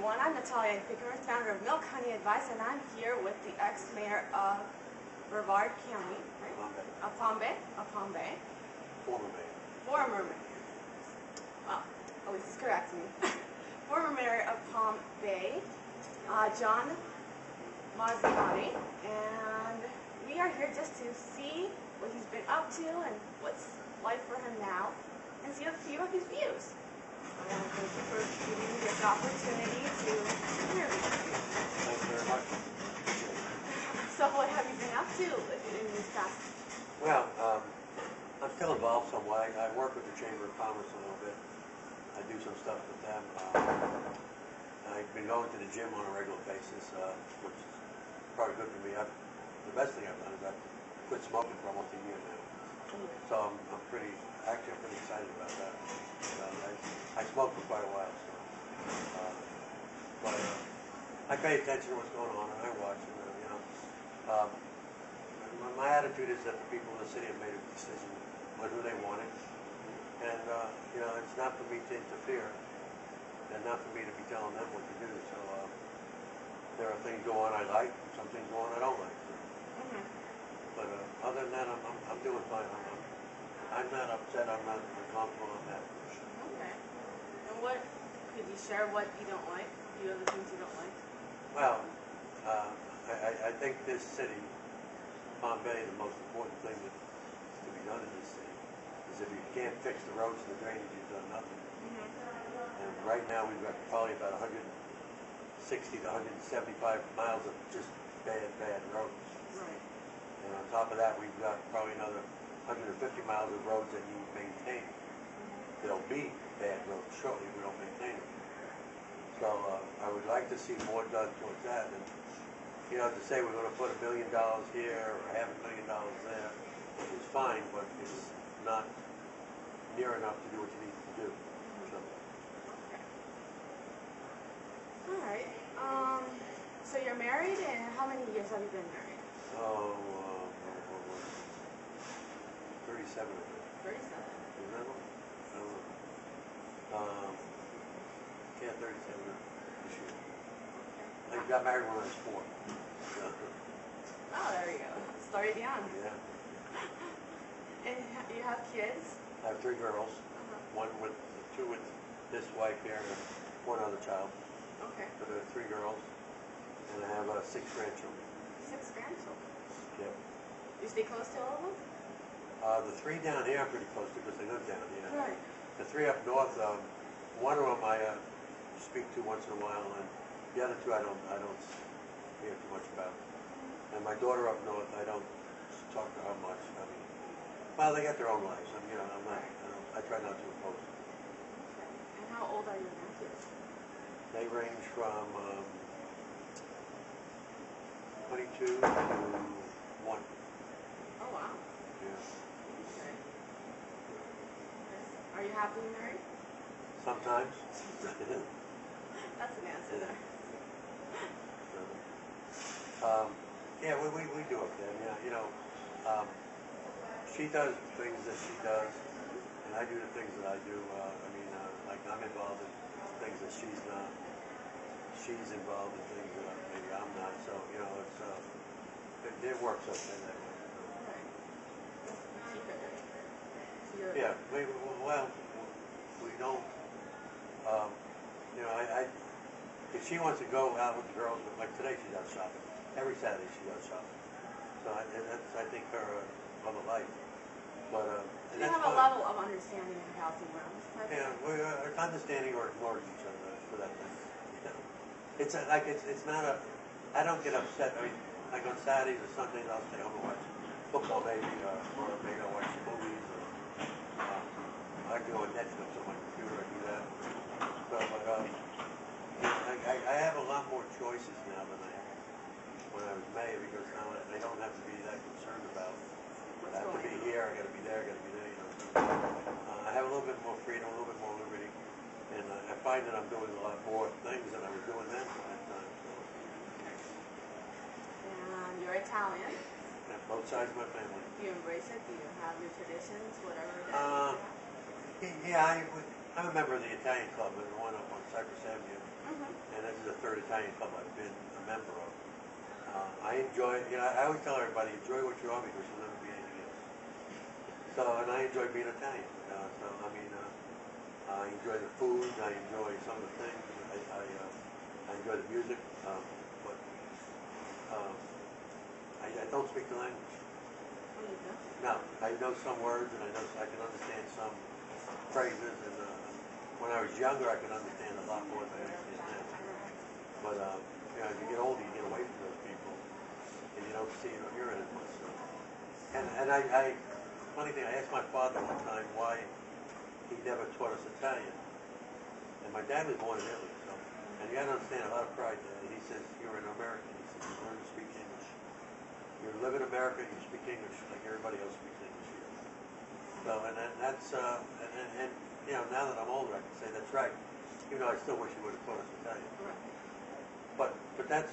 everyone. I'm Natalia Pickering, founder of MilkHoneyAdvice, and I'm here with the ex-mayor of Brevard County, right? Palm Bay. Former mayor. Former mayor. Well, at least it's correct me. Former mayor of Palm Bay, John Mazziotti, and we are here just to see what he's been up to and what's life for him now, and see a few of his views. And thank you for giving me this opportunity to interview you. Thank you very much. So what have you been up to in this past? Well, I'm still involved somewhat. I work with the Chamber of Commerce a little bit. I do some stuff with them. I've been going to the gym on a regular basis, which is probably good for me. The best thing I've done is I've quit smoking for almost a year now. So I'm pretty excited about that. I smoked for quite a while, so, but I pay attention to what's going on and I watch it. My attitude is that the people in the city have made a decision on who they wanted, and it's not for me to interfere, and not for me to be telling them what to do. So there are things go on I like, some things go on I don't like. But other than that, I'm doing fine. I'm not upset. I'm not uncomfortable on that. Okay. And what could you share? What you don't like? A few of the things you don't like. Well, I think this city, Palm Bay, the most important thing that to be done in this city is if you can't fix the roads and the drainage, you've done nothing. And right now we've got probably about 160 to 175 miles of just bad roads. Right. And on top of that, we've got probably another 150 miles of roads that need maintained. There'll be bad roads shortly if we don't maintain them. So I would like to see more done towards that. And to say we're going to put $1 million here or $500,000 there is fine, but it's not near enough to do what you need to do. So. All right. So you're married, and how many years have you been married? 37. 37. Is that one? I don't know. Yeah, 37 this year. I got married when I was 4. Oh, there you go. Started young. Yeah. And you have kids? I have 3 girls. Two with this wife here, and 1 other child. Okay. So there are 3 girls, and I have 6 grandchildren. 6 grandchildren? Yeah. You stay close to all of them? The 3 down here are pretty close because they live down here. Right. The 3 up north, one of them I speak to once in a while, and the other 2 I don't hear too much about. And my daughter up north, I don't talk to her much. I mean, well, they got their own lives. I try not to impose. Okay. And how old are your nephews? They range from 22 to 1. Oh, wow. Yeah. Okay. Are you happily married? Sometimes. That's an answer there. Yeah, we do okay. She does things that she does, and I do the things that I do. Like I'm involved in things that she's not. She's involved in things that maybe I'm not. So it works okay that way. Right. Keep it right. So Yeah, we don't. If she wants to go out with the girls, like today she does shopping. Every Saturday she does shopping. So that's, I think, her other life. But you have a level of understanding of housing rooms. Yeah, we're understanding or ignoring each other for that thing. It's not a. I don't get upset. I mean, like on Saturdays or Sundays, I'll stay home and watch football maybe, or maybe I'll watch movies. Or I go on Netflix on my computer. I do that. So, I have a lot more choices now than I had when I was mayor, because now I don't have to be that concerned about. I have to be here. I got to be there. I got to be there. I have a little bit more freedom, a little bit more liberty, and I find that I'm doing a lot more things than I was doing then at that time. So. And you're Italian. Yeah, both sides of my family. Do you embrace it? Do you have your traditions, whatever that is? Yeah, I'm a member of the Italian club, and the one up on Cypress Avenue. Mm-hmm. and this is the third Italian club I've been a member of. I enjoy, I always tell everybody, enjoy what you are because you'll never be anything else. So, and I enjoy being Italian. I enjoy the food, I enjoy some of the things, I enjoy the music, but I don't speak the language. Oh, you do? No, I know some words and I can understand some phrases, and when I was younger I could understand a lot more than I understand now. But as you get older you get away from those people and you don't see it or hear it as much. So. And funny thing, I asked my father one time why he never taught us Italian. And my dad was born in Italy, so, and you got to understand a lot of pride there. He says, you're an American. He says, you learn to speak English. You live in America, you speak English like everybody else speaks English here. So, that's, now that I'm older, I can say that's right. Even though I still wish he would have taught us Italian. Right. But that's,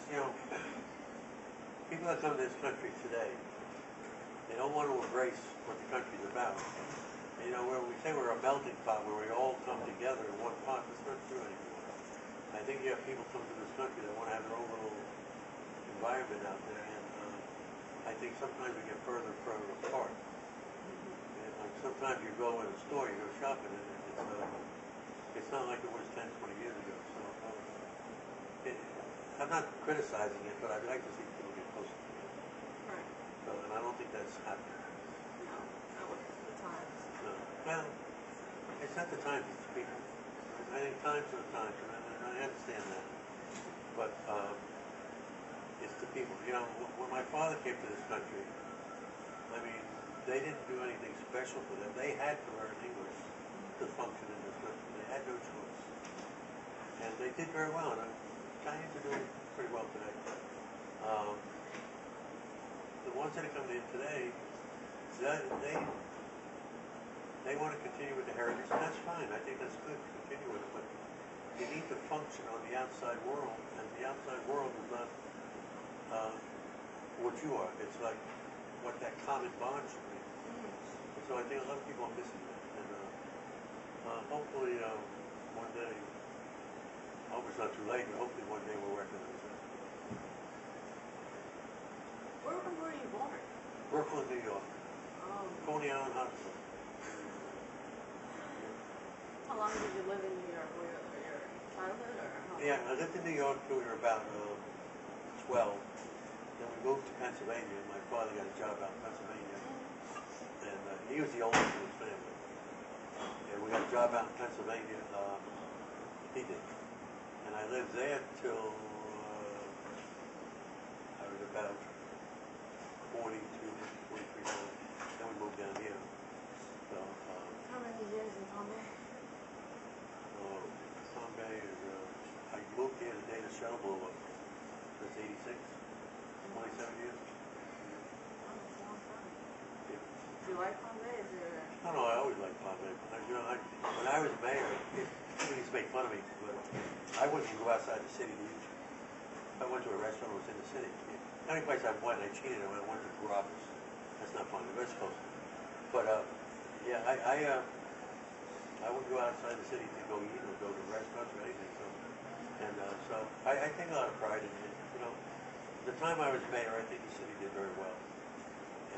people that come to this country today, they don't want to embrace what the country's about. Where we say we're a melting pot, where we all come together in one pot, that's not true anymore. I think you have people come to this country that want to have their own little environment out there, and I think sometimes we get further and further apart. And sometimes you go in a store, you go shopping, and it's not like it was 10, 20 years ago. So I'm not criticizing it, but I'd like to see people get closer together. Right. So, and I don't think that's happening. No, not with the times. No. Well, it's not the time to speak. I think times are the times, and I understand that. But it's the people. When my father came to this country, they didn't do anything special for them. They had to learn English to function in this country. They had no choice. And they did very well. And Italians are doing pretty well today. The ones that are coming in today, they want to continue with the heritage, and that's fine. I think that's good to continue with it, but you need to function on the outside world, and the outside world is not what you are. It's like what that common bond should be. And so I think a lot of people are missing that. And hopefully one day, I hope it's not too late, but hopefully one day we'll recognize that. Where were you born? Brooklyn, New York. Oh. Coney Island Hospital. How long did you live in New York? Were your childhood or how? Yeah, I lived in New York till we were about 12. Then we moved to Pennsylvania. My father got a job out in Pennsylvania. And he was the oldest in his family. And we got a job out in Pennsylvania. He did. And I lived there till I was about 42, 43. Then we moved down here. So, How many years in Bombay? Bombay is, I moved here the day the shuttle blew up. That's 86, 27 years. Oh, that's a long time. Yeah. Do you like Bombay? Is there... No, I always liked Bombay. When I was mayor, people used to make fun of me, but I wouldn't even go outside the city to eat. If I went to a restaurant, it was in the city. The only place I went, I cheated, I went to Carrabba's. That's not fun, the West Coast. But, yeah, I wouldn't go outside the city to go eat or go to restaurants or anything. So I take a lot of pride in it. The time I was mayor, I think the city did very well.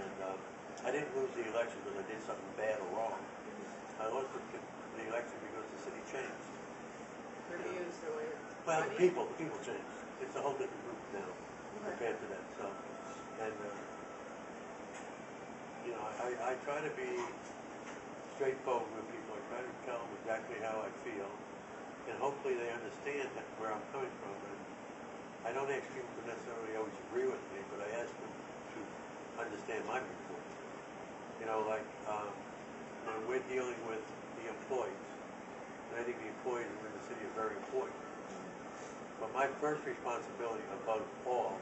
And I didn't lose the election because I did something bad or wrong. I lost the election because the city changed. Reviews the way... Well, the people changed. It's a whole different group now compared to that. So, and I try to be straightforward with people. I try to tell them exactly how I feel, and hopefully they understand where I'm coming from. And I don't ask people to necessarily always agree with me, but I ask them to understand my viewpoint. When we're dealing with the employees, and I think the employees in the city are very important. But my first responsibility above all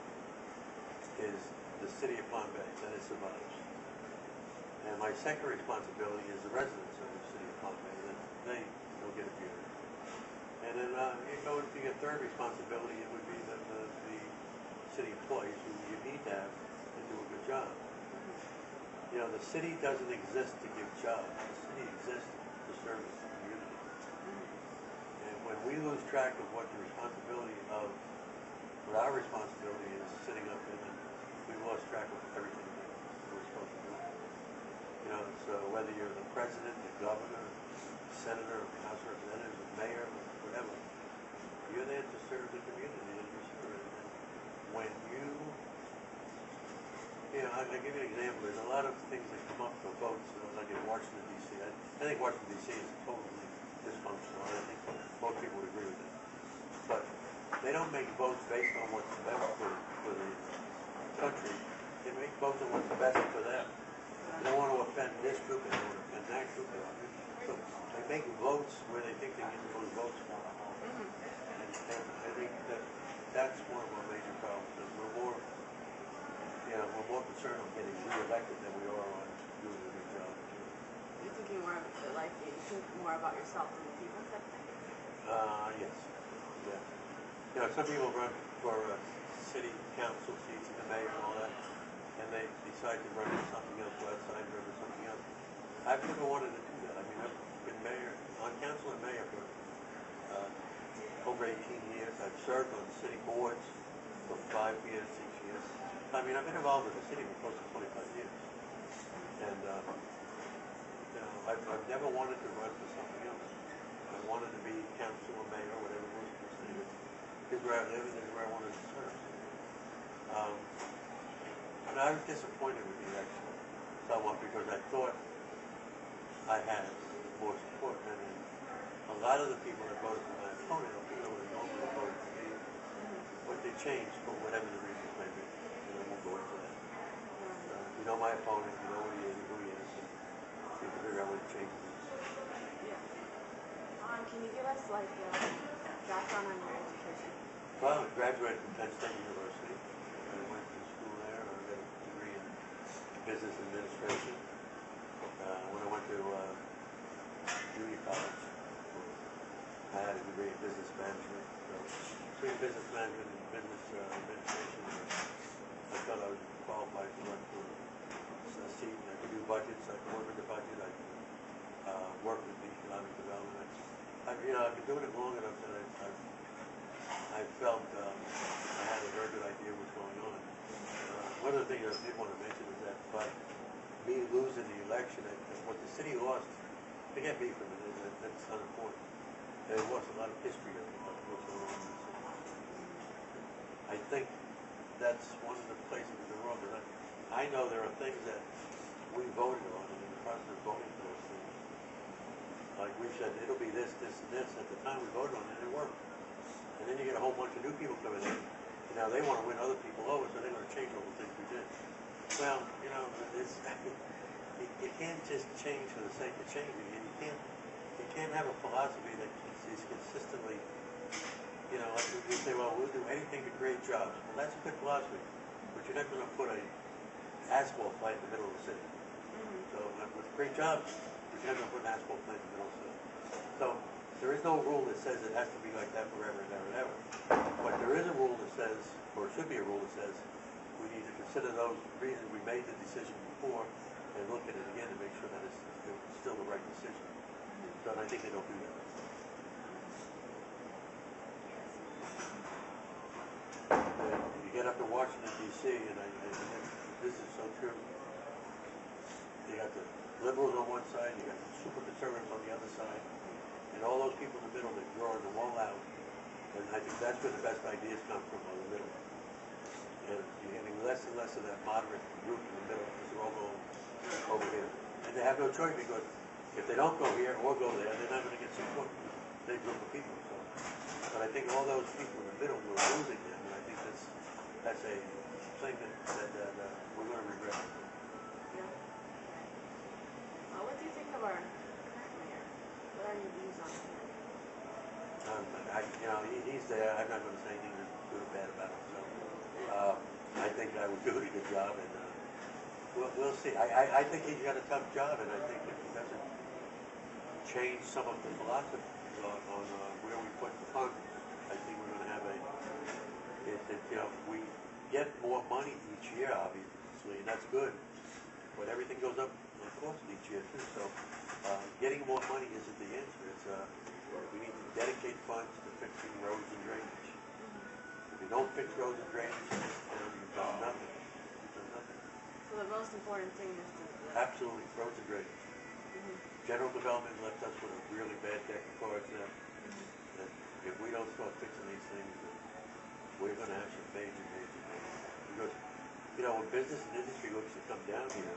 is the city of Palm Bay, that it survives. And my second responsibility is the residents of the city of Palm Bay, that they don't get abused. And then you go into your third responsibility, it would be the city employees who you need to have to do a good job. The city doesn't exist to give jobs. The city exists to serve the community. And when we lose track of what the responsibility of, what our responsibility is sitting up in, and we lost track of everything that we're supposed to do. You know, so whether you're the president, the governor, senator, House of Representatives, the mayor, whatever, you're there to serve the community that you serve. And when you know, I'll give you an example. There's a lot of things that come up for votes, like in Washington, D.C. I think Washington, D.C. is totally dysfunctional. I think most people would agree with that. But they don't make votes based on what's best for the country. They make votes on what's best for them. They don't want to offend this group, they don't want to offend that group. So they make votes where they think they get those votes for. And I think that's one of our major problems. Is we're more concerned on getting re-elected than we are on doing a good job. You're thinking more of it, like you think more about yourself than the people, type of thing? Yes. Yeah. You know, some people run for city council seats and the mayor and all that, and they decide to run for something else, go outside and run for something else. I've never wanted to do that. I mean, I've been mayor, on council and mayor for over 18 years. I've served on city boards for 5 years, 6 years. I mean, I've been involved with the city for close to 25 years. And, you know, I've never wanted to run for something else. I wanted to be council or mayor or whatever it was in the city. This is where I live and this is where I wanted to serve. And I was disappointed with the election somewhat because I thought I had more support. And a lot of the people that voted for my opponent are people that normally voted for me. But they changed for whatever the reasons may be. And I won't go into that. You know my opponent, you know who he is, and you can figure out what the change is. Yeah. Can you give us like background on your education? Well, I graduated from Penn State University. I went to school there. I got a degree in business administration. When I went to junior college, I had a degree in business management. So between business management and business administration, I thought I was qualified to run for a seat. I could do budgets. I could work with the budget. I could work with the economic development. I've been doing it long enough that I felt I had a very good idea what's going on. One of the things I did want to mention is that by me losing the election, what the city lost, forget me for a minute, that's unimportant. They lost a lot of history of what's going on in the city. I think that's one of the places in the world that I know there are things that we voted on, and in the process of voting for those things, like we said, it'll be this, this, and this. At the time we voted on it, it worked. And then you get a whole bunch of new people coming in, and now they want to win other people over, so they're going to change all the things we did. Well, you know, you can't just change for the sake of changing. You can't have a philosophy that is consistently, you know, like we say, well, we'll do anything to create jobs. Well, that's a good philosophy, but you're not going to put an asphalt plant in the middle of the city. So with great jobs, you're not going to put an asphalt plant in the middle of the city. So there is no rule that says it has to be like that forever and ever and ever. But there is a rule that says, or should be a rule that says, we need to consider those reasons we made the decision before and look at it again and make sure that it's still the right decision. So I think they don't do that. You get up to Washington, D.C., and this is so true. You got the liberals on one side, you got the super conservatives on the other side, and all those people in the middle that draw the wall out. And I think that's where the best ideas come from, on the middle. And you're getting less and less of that moderate group in the middle, because they're all going over here. And they have no choice, because if they don't go here or go there, they're not going to get support from a big group of people. So, but I think all those people in the middle, we're losing them, and I think that's a thing that we're going to regret. Yeah. What do you think of our current mayor? What are your views on him? He's there. I'm not going to say anything good or bad about him. So I think I would do a good job, and we'll see. I think he's got a tough job, and I think if he doesn't change some of the philosophy on where we put the funds, I think we're going to have we get more money each year, obviously, and that's good. But everything goes up, of course, each year too. So getting more money isn't the answer. It's We need to dedicate funds to fixing roads and drainage. If you don't fix roads and drainage in this town, you've done nothing. You've done nothing. So the most important thing is to... Absolutely, roads and drainage. General development left us with a really bad deck of cards now. And if we don't start fixing these things, we're going to have some major problems. Because, you know, when business and industry looks to come down here,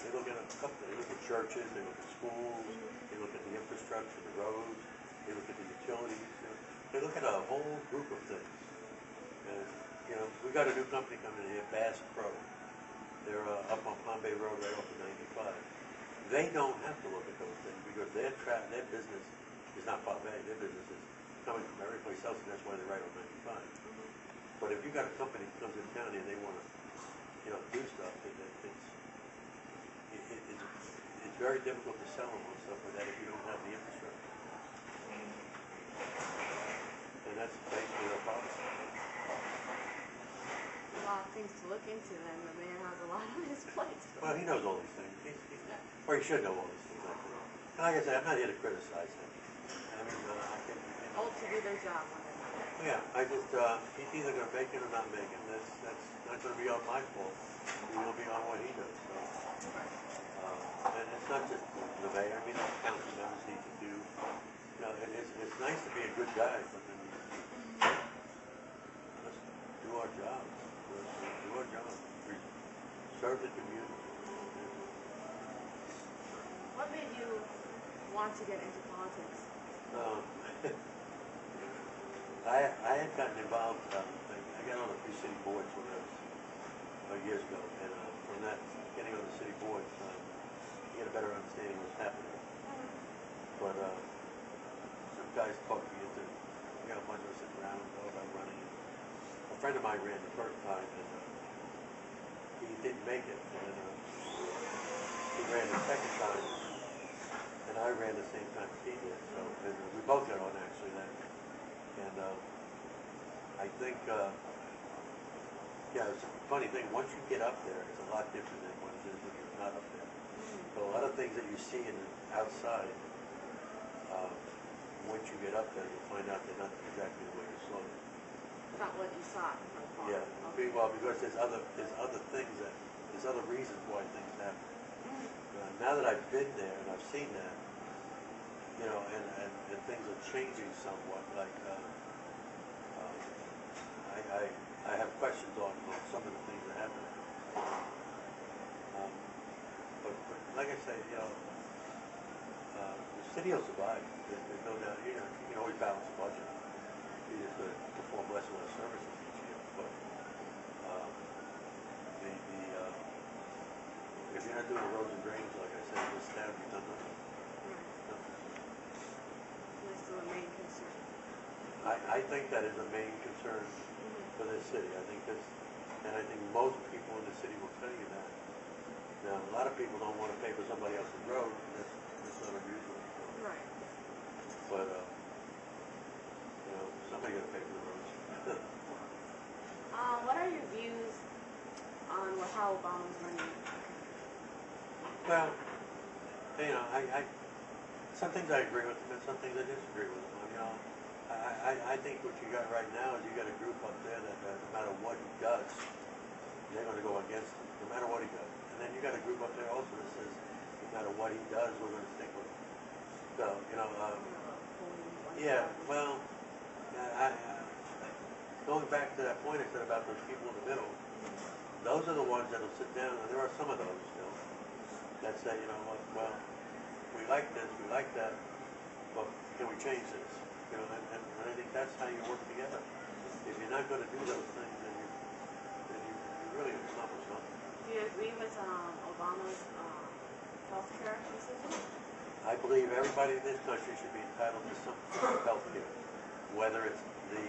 they look at a couple. They look at churches, they look at schools, they look at the infrastructure, the roads, they look at the utilities. They look at a whole group of things. And, you know, we got a new company coming in here, Bass Pro. They're up on Palm Bay Road right off of 95. They don't have to look at those things because their business is not Palm Bay. Their business is coming from every place else, and that's why they're right on 95. But if you got a company that comes into town and they want to, you know, do stuff, it's very difficult to sell them on stuff like that if you don't have the infrastructure. And that's basically the problem. A lot of things to look into then. The man has a lot on his plate. Well, he knows all these things. Or he should know all these things, actually. And like I said, I'm not here to criticize him. I mean, I think... Old to do their job. Yeah, I just, he's either going to make it or not make it. That's not going to be on my fault. It's going to be on what he does. So. And it's not just the mayor. I mean, all council members need to do. You know, it's nice to be a good guy, but then let's do our job. Do our job. Serve the community. What made you want to get into politics? I had gotten involved. I got on a few city boards when I was years ago, and from that, getting on the city boards, you get a better understanding of what's happening. But some guys talked me into, we got a bunch of us sitting around and go about running. A friend of mine ran the first time, and he didn't make it. And he ran the second time, and I ran the same time as he did. So and we both got on actually then. And I think, yeah, it's a funny thing. Once you get up there, it's a lot different than what it is when you're not up there. So a lot of things that you see in the outside, once you get up there, you'll find out they're not exactly the way you saw them. Not what you saw. Yeah. Okay. Well, because there's other things there's other reasons why things happen. Now that I've been there and I've seen that, you know, and things are changing somewhat. Like I have questions on some of the things that happen. But like I say, you know, the city will survive. There's no doubt. You know, you can always balance the budget. You just perform less and less services each year. But if you're not doing the roads and drains, like I said, this town, you've done nothing. That's still a main concern. I think that is a main concern for this city. I think most people in the city will tell you that. Now, a lot of people don't want to pay for somebody else's road. That's not unusual. Right. But you know, somebody got to pay for the roads. What are your views on how Obama's running? Well, you know, some things I agree with him, and some things I disagree with him. You know, I think what you got right now is you got a group up there that no matter what he does, they're going to go against him, no matter what he does. And then you got a group up there also that says, no matter what he does, we're going to stick with him. So, you know, yeah, well, going back to that point I said about those people in the middle, those are the ones that'll sit down, and there are some of those still, that say, you know what, well, we like this, we like that, but can we change this? You know, and I think that's how you work together. If you're not going to do those things, then you really accomplish nothing. Do you agree with Obama's health care decision? I believe everybody in this country should be entitled to some form of health care, whether it's the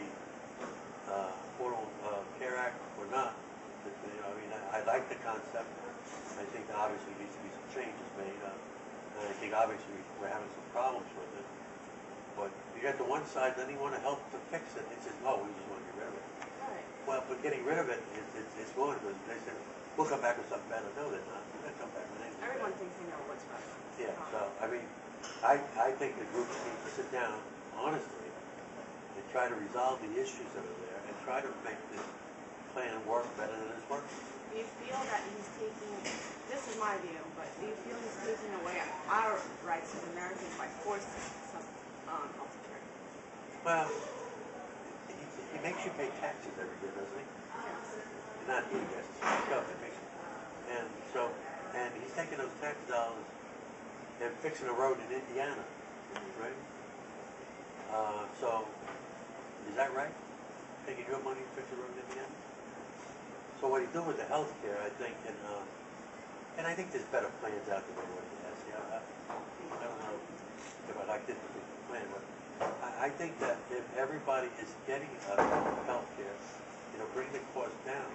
Affordable Care Act or not. But, you know, I mean, I like the concept. I think there obviously needs to be some changes made, and I think obviously we're having some problems with it. But you got the one side, then you want to help to fix it. It says, no, we just want to get rid of it. Right. Well, but getting rid of it, it's going to. They said, we'll come back with something better. No, they're not. They're going to come back with anything. Everyone thinks they know what's right. Yeah, so, I mean, I think the groups need to sit down honestly and try to resolve the issues that are there and try to make this plan work better than it's working. Do you feel that he's taking, this is my view, but do you feel he's taking away our rights as Americans by forcing some health care? Well, he makes you pay taxes every year, doesn't he? Yes. Not he, yes, it's the government makes you. And so, and he's taking those tax dollars and fixing a road in Indiana, right? So, is that right? Taking your money to fix a road in Indiana? So what he's doing with the health care, I think, and I think there's better plans out there than what he has. Yeah, I don't know if I like this particular plan, but I think that if everybody is getting health care, it'll bring the cost down.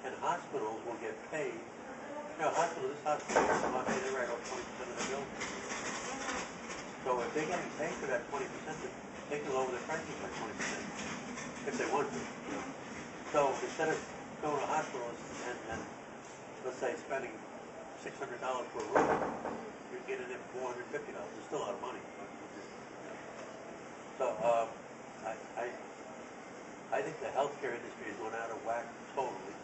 And hospitals will get paid. You know, this hospital is they write off 20% of the bill. So if they're getting paid for that 20%, they can lower the prices by 20% if they want to. So instead of going to hospitals and let's say spending $600 for a room, you're getting it for $450. It's still a lot of money. So I think the healthcare industry is going out of whack totally.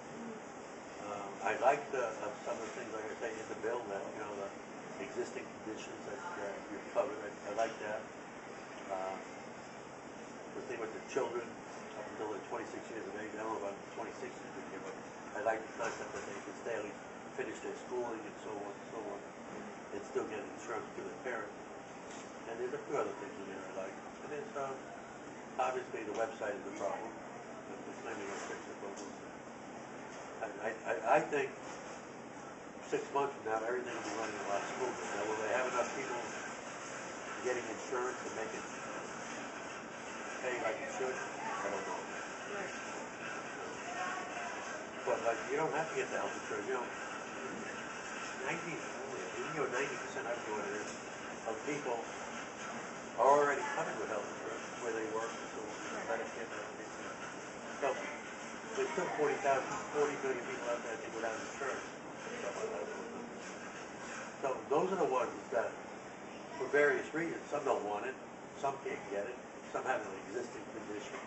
I like some of the things, like I say, in the bill that, you know, the existing conditions that you've covered. I like that. The thing with the children up until they're 26 years of age, I don't know about 26 years of age, but I like the concept that they can stay at least finish their schooling and so on and so on, and still get insurance to the parent. And there's a few other things in there I like. And there's obviously the website is the problem. It's claiming to fix the problem. I think 6 months from now, everything will be running a lot smoother. Now, will they have enough people getting insurance to make it pay like it should? I don't know. Right. But like, you don't have to get the health insurance. You know, 90%, I don't know what it is, of people are already covered with health insurance where they work and so on. Medicare and everything. So there's still 40 million people out there without insurance. So those are the ones that, for various reasons, some don't want it, some can't get it, some have an existing condition,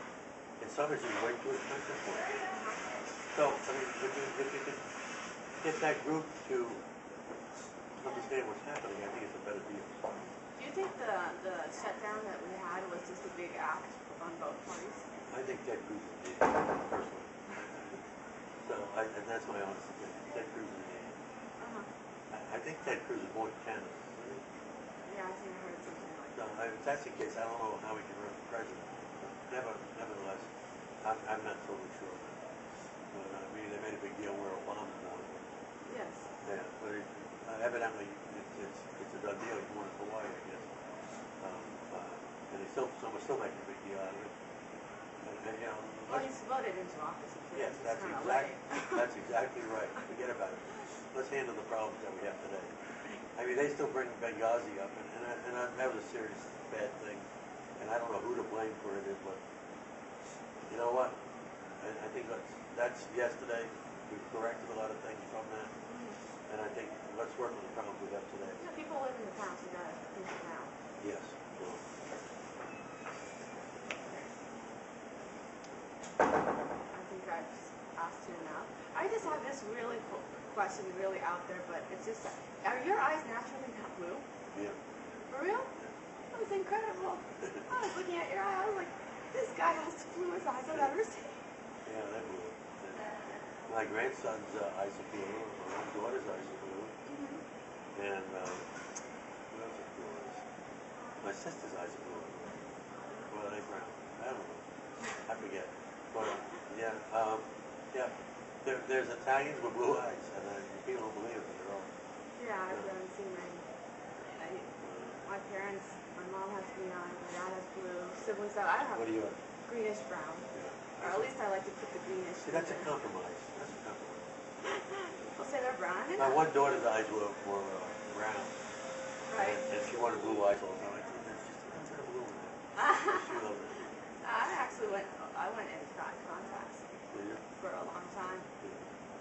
and some is just way too expensive for it. So, I mean, if you can get that group to understand what's happening, I think it's a better deal. Do you think the shutdown that we had was just a big act on both parties? I think Ted Cruz is an idiot, personally. So, and that's my honest opinion. Ted Cruz is an idiot. I think Ted Cruz is born in Canada. Really? Yeah, I think I heard something like So, that. if that's the case, I don't know how he can run for president. Nevertheless, I'm not totally sure of that. But, I mean, they made a big deal where Obama was born. Yes. Yeah, but evidently it's a done deal. He's born in Hawaii, I guess. And some are still making a big deal out of it. And you know, Well, he's voted into office. yes, that's exactly right. Forget about it. Let's handle the problems that we have today. I mean, they still bring Benghazi up, and that was a serious bad thing. And I don't know who to blame for it, but you know what? I think that's yesterday. We've corrected a lot of things from that, and I think let's work on the problems we have today. You know, people live in the past, you gotta think it now. Yes. I think I've asked you enough. I just have this really question, really out there, but it's just, are your eyes naturally that blue? Yeah. For real? That was incredible. I was looking at your eye, I was like, this guy has the bluest eyes I've ever seen. Yeah, they're blue. My grandson's eyes are blue. My daughter's eyes are blue. And who else is blue eyes? My sister's eyes are blue. Well, they brown. I don't know. I forget. But yeah, yeah. There's Italians with blue eyes, and people don't believe it, but they're all. Yeah, I've seen my parents. My mom has green eyes. My dad has blue. Siblings that I have What do you have? greenish brown. Yeah. Or at least I like to put the greenish. See, that's a compromise. That's a compromise. We'll say they're brown. My one daughter's eyes were brown. Right. And she wanted blue eyes all the time. I said, there's just a little bit of blue in there. She loved it. I went and got contacts Yeah. for a long time.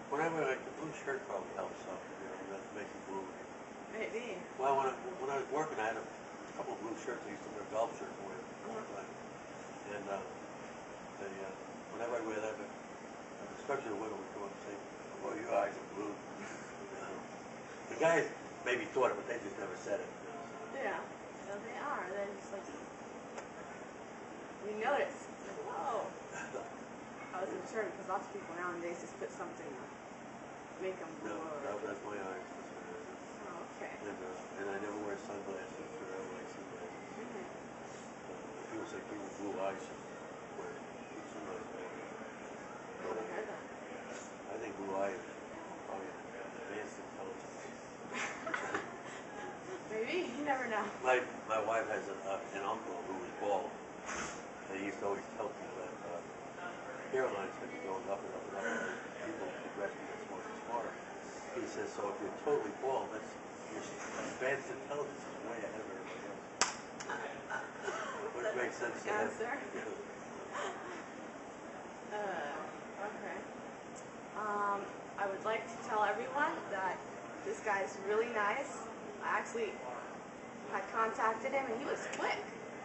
When I wear like the blue shirt probably helps something, you know, that makes it blue. Maybe. Well, when I was working, I had a couple of blue shirts. I used to wear golf shirts all the time. And whenever I wear that, especially the women would come up and say, "Well, your eyes are blue." The guys maybe thought it, but they just never said it. Yeah. So they are. They're just like, you notice. Like, whoa. I wasn't sure because lots of people nowadays just put something to make them blue. No, that's my eyes. Oh, okay. And I never wear sunglasses or I don't like sunglasses. People say people with blue eyes should wear sunglasses. I haven't heard that. I think blue eyes is probably advanced intelligence. Maybe, you never know. My wife has an uncle who was bald. And he used to always tell people that hairlines could be going up and up and up. And people progressing as more and smarter. He says, so if you're totally bald, your advanced intelligence is way ahead of everybody else. Which makes sense to him. Answer. Okay. I would like to tell everyone that this guy's really nice. I actually had contacted him and he was quick.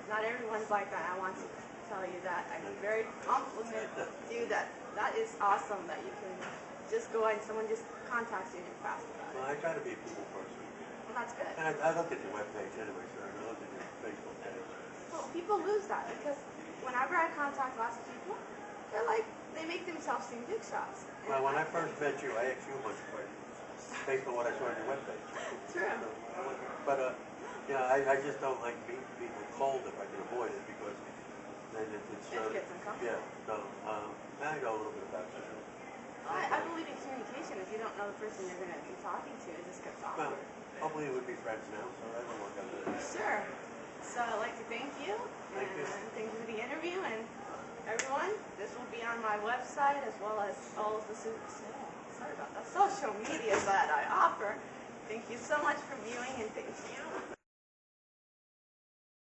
Not everyone's like that. I want to tell you that. I very compliment you that is awesome that you can just go ahead and someone just contacts you and you're fast about it. Well, I try to be a people person. Well, that's good. And I looked at your webpage anyway, sir, and I looked at your Facebook page. Well, people lose that because whenever I contact lots of people, they're like, they make themselves seem big shots. Well, when I first met you, I asked you a bunch of questions based on what I saw on your webpage. True. But, yeah, I just don't like meeting people cold if I can avoid it because then it's It gets uncomfortable. yeah, no, now I know a little bit about you. I believe in communication. If you don't know the person you're going to be talking to, it just gets Well, awkward. hopefully we'll be friends now, so that will work out good. Sure. So I'd like to thank you. Thank you. And thank you for the interview. And everyone, this will be on my website as well as all of the social media that I offer. Thank you so much for viewing and